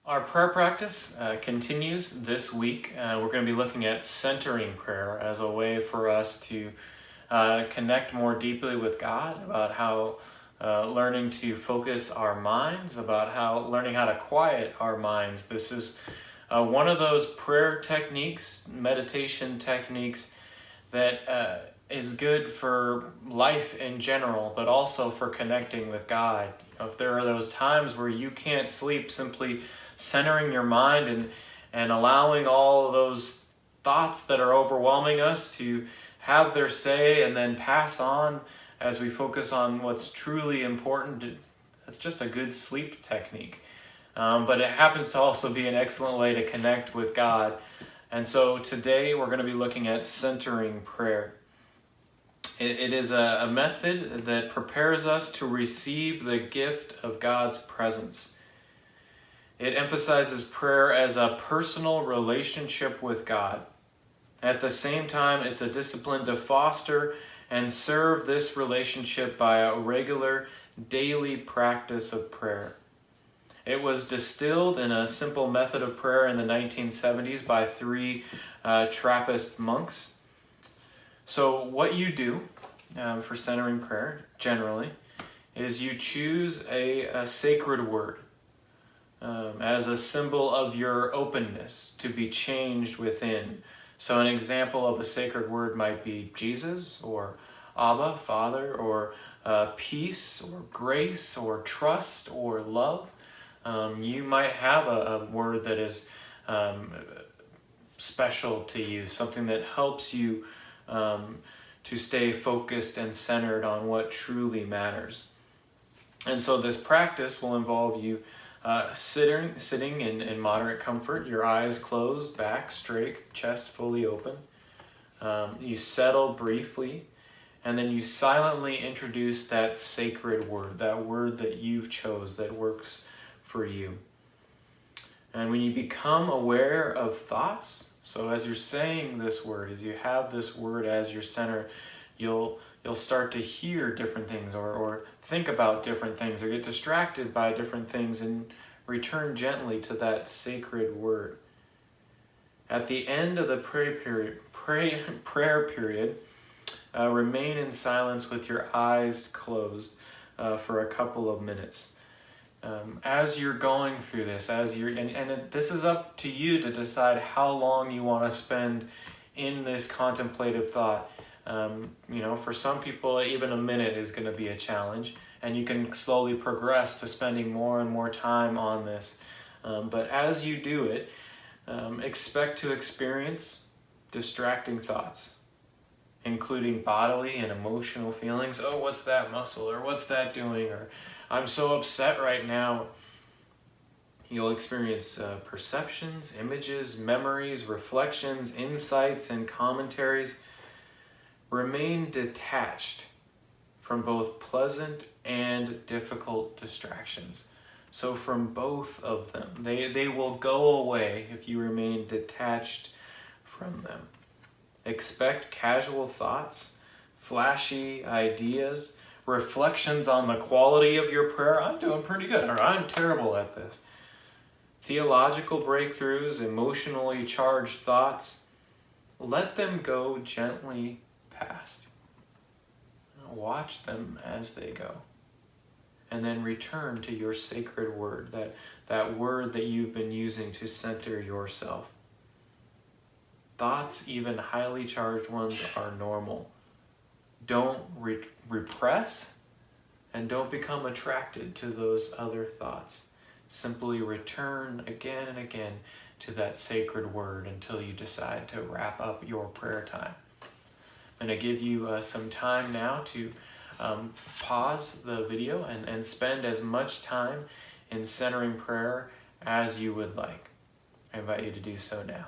Our prayer practice continues this week. We're going to be looking at centering prayer as a way for us to connect more deeply with God, about how learning to focus our minds, about how learning how to quiet our minds. This is one of those prayer techniques, meditation techniques that is good for life in general, but also for connecting with God. If there are those times where you can't sleep, simply centering your mind and allowing all of those thoughts that are overwhelming us to have their say and then pass on as we focus on what's truly important. That's just a good sleep technique. But it happens to also be an excellent way to connect with God. And so today we're going to be looking at centering prayer. It is a method that prepares us to receive the gift of God's presence. It emphasizes prayer as a personal relationship with God. At the same time, it's a discipline to foster and serve this relationship by a regular, daily practice of prayer. It was distilled in a simple method of prayer in the 1970s by three Trappist monks. So what you do for centering prayer, generally, is you choose a sacred word as a symbol of your openness to be changed within. So an example of a sacred word might be Jesus, or Abba, Father, or peace, or grace, or trust, or love. You might have a word that is special to you, something that helps you to stay focused and centered on what truly matters. And so this practice will involve you sitting in moderate comfort, your eyes closed, back straight, chest fully open. You settle briefly, and then you silently introduce that sacred word, that word that you've chose that works for you. And when you become aware of thoughts, so as you're saying this word, as you have this word as your center, you'll start to hear different things or think about different things or get distracted by different things and return gently to that sacred word. At the end of the prayer period, remain in silence with your eyes closed for a couple of minutes. As you're going through this, and this is up to you to decide how long you want to spend in this contemplative thought. For some people, even a minute is going to be a challenge, and you can slowly progress to spending more and more time on this. But as you do it, expect to experience distracting thoughts, including bodily and emotional feelings. Oh, what's that muscle? Or what's that doing? Or I'm so upset right now. You'll experience perceptions, images, memories, reflections, insights, and commentaries. Remain detached from both pleasant and difficult distractions. So from both of them, they will go away if you remain detached from them. Expect casual thoughts, flashy ideas, reflections on the quality of your prayer. I'm doing pretty good, or I'm terrible at this. Theological breakthroughs, emotionally charged thoughts. Let them go gently past. Watch them as they go. And then return to your sacred word, that word that you've been using to center yourself. Thoughts, even highly charged ones, are normal. Don't repress, and don't become attracted to those other thoughts. Simply return again and again to that sacred word until you decide to wrap up your prayer time. I'm going to give you some time now to pause the video and spend as much time in centering prayer as you would like. I invite you to do so now.